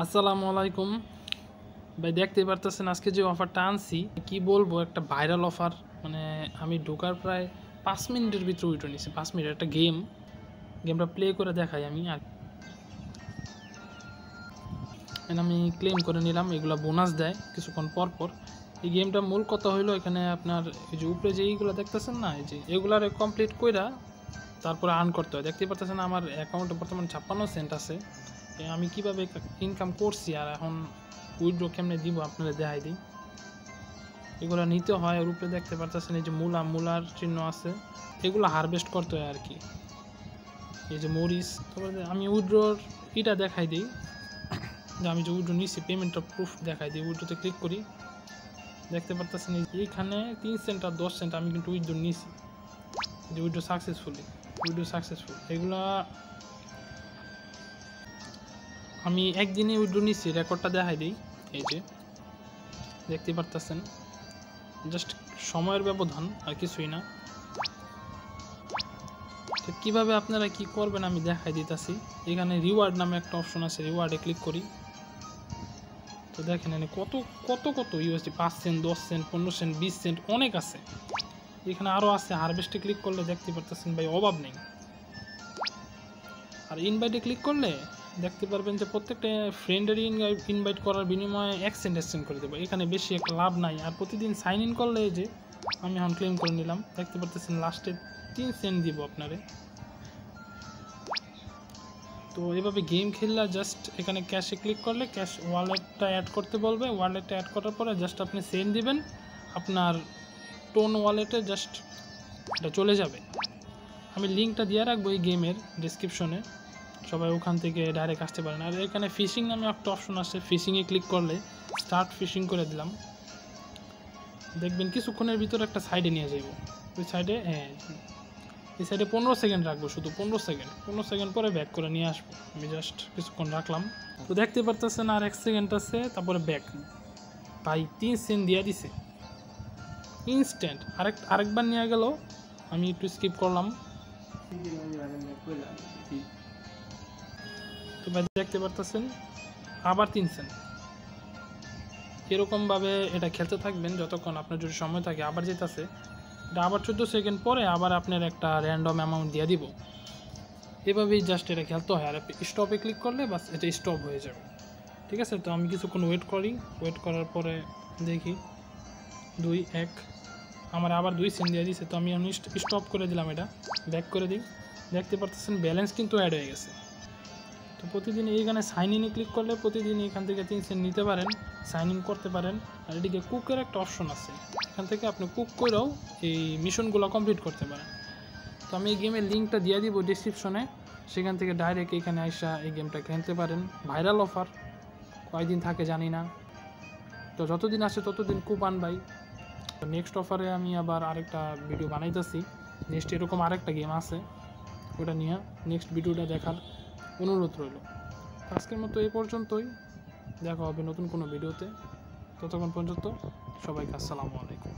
আসসালামু আলাইকুম ভাই, দেখতেই পারতেছেন আজকে যে অফারটা আনছি কি বলবো, একটা ভাইরাল অফার। মানে আমি ঢোকার প্রায় 5 মিনিটের ভিতরে উইড্রো নিছি। 5 মিনিট একটা গেমটা প্লে করে দেখাই আমি। আর আমি ক্লেম করে নিলাম, এগুলো বোনাস দেয় কিছুক্ষণ পর পর। এই গেমটা মূল কথা হইলো এখানে আপনার এই যে উপরে যে এইগুলো দেখতেছেন না, এই যে এগুলার কমপ্লিট কইরা তারপরে আর্ন করতে হয়। দেখতেই পারতেছেন আমার অ্যাকাউন্টে বর্তমানে 56 সেন্ট আছে। আমি কিভাবে ইনকাম করছি আর এখন উইথড্র কেমনে দিব আপনারা দেখাই দিই। এগুলো নিতে হয়, ওর উপরে দেখতে পারতেছেন এই যে মূলার চিহ্ন আছে, এগুলো হারভেস্ট করতে হয় আর কি। এই যে মরিচ, তারপরে আমি উইথড্রর এটা দেখাই দিই যে আমি যে উইথড্র নিচ্ছি, পেমেন্টটা প্রুফ দেখাই দিই। উইথড্রতে ক্লিক করি, দেখতে পারতেছেন এইখানে 3 সেন্ট আর 10 সেন্ট আমি কিন্তু উইথড্র নিয়েছি। যে উইথড্র সাকসেসফুল। এগুলা আমি একদিনে উইথড্র নিচ্ছি, রেকর্ডটা দেখাই দিই। এই যে দেখতে পারতেছেন, জাস্ট সময়ের ব্যবধান আর কিছুই না। তো কীভাবে আপনারা কি করবেন আমি দেখাই দিতেছি। এখানে রিওয়ার্ড নামে একটা অপশন আছে, রিওয়ার্ডে ক্লিক করি। তো দেখেন এখানে কত কত কত USD, 5 cent, 10 cent, 15 cent, 20 cent, অনেক আছে। এখানে আরও আছে। হারভেস্টে ক্লিক করলে দেখতে পারতেছেন ভাই অভাব নেই। আর ইনভাইটে ক্লিক করলে দেখতে পারবেন যে প্রত্যেকটা ফ্রেন্ডেরই ইনভাইট করার বিনিময়ে 1 সেন্ট করে দেবো। এখানে বেশি একটা লাভ নাই। আর প্রতিদিন সাইন ইন করলে যে আমি এখন ক্লেম করে নিলাম, দেখতে পারতেছেন লাস্টে 3 সেন্ট দিব আপনারে। তো এভাবে গেম খেললে জাস্ট এখানে ক্যাশে ক্লিক করলে ক্যাশ ওয়ালেটটা অ্যাড করতে বলবে। ওয়ালেটটা অ্যাড করার পরে জাস্ট আপনি সেন্ড দিবেন, আপনার টোন ওয়ালেটে জাস্ট এটা চলে যাবে। আমি লিঙ্কটা দিয়ে রাখবো এই গেমের ডিসক্রিপশনে, সবাই ওখান থেকে ডাইরেক্ট আসতে পারেন। আর এখানে ফিশিং নামে একটা অপশন আছে, ফিশিংয়ে ক্লিক করলে স্টার্ট ফিশিং করে দিলাম। দেখবেন কিছুক্ষণের ভিতরে একটা সাইডে নিয়ে যাব। ওই সাইডে এই সাইডে 15 সেকেন্ড রাখবো, শুধু 15 সেকেন্ড পরে ব্যাক করে নিয়ে আসবো। আমি জাস্ট কিছুক্ষণ রাখলাম। তো দেখতে পারতেছেন আর 1 সেকেন্ড আছে, তারপরে ব্যাক। ভাই 3 সেন্ট দিয়ে দিছে ইনস্ট্যান্ট। আরেকবার নিয়ে গেল, আমি একটু স্কিপ করলাম। তো ভাই দেখতে পারতেছেন আবার 3 সেন্ট। এরকমভাবে এটা খেলতে থাকবেন যতক্ষণ আপনার যদি সময় থাকে। আবার যেতেছে এটা, আবার 14 সেকেন্ড পরে আবার আপনার একটা র্যান্ডম অ্যামাউন্ট দিয়ে দিব। এভাবেই জাস্ট এটা খেলতে হয়। আর স্টপে ক্লিক করলে বাস এটা স্টপ হয়ে যাবে। ঠিক আছে, তো আমি কিছুক্ষণ ওয়েট করি। ওয়েট করার পরে দেখি 2, 1 আমার আবার 2 সেন্ট দিয়ে দিয়েছে। তো আমি স্টপ করে দিলাম, এটা ব্যাক করে দিই। দেখতে পারতেছেন ব্যালেন্স কিন্তু অ্যাড হয়ে গেছে। তো প্রতিদিন এইখানে সাইন ইনে ক্লিক করলে প্রতিদিন এখান থেকে 3 সেন্ট নিতে পারেন, সাইন ইন করতে পারেন। আর এদিকে কুকের একটা অপশন আছে, এখান থেকে আপনি কুক করেও এই মিশনগুলো কমপ্লিট করতে পারেন। তো আমি এই গেমের লিঙ্কটা দিয়ে দিব ডিসক্রিপশনে, সেখান থেকে ডাইরেক্ট এখানে আইসা এই গেমটা খেলতে পারেন। ভাইরাল অফার, কয়দিন থাকে জানি না, তো যতদিন আসে ততদিন কুপান ভাই। তো নেক্সট অফারে আমি আবার আরেকটা ভিডিও বানাইতেছি। নেক্সট এরকম আরেকটা গেম আছে, ওটা নিয়ে নেক্সট ভিডিওটা দেখার অনুরোধ রইল। আজকের মতো এই পর্যন্তই, দেখা হবে নতুন কোনো ভিডিওতে। ততক্ষণ পর্যন্ত সবাইকে আসসালামু আলাইকুম।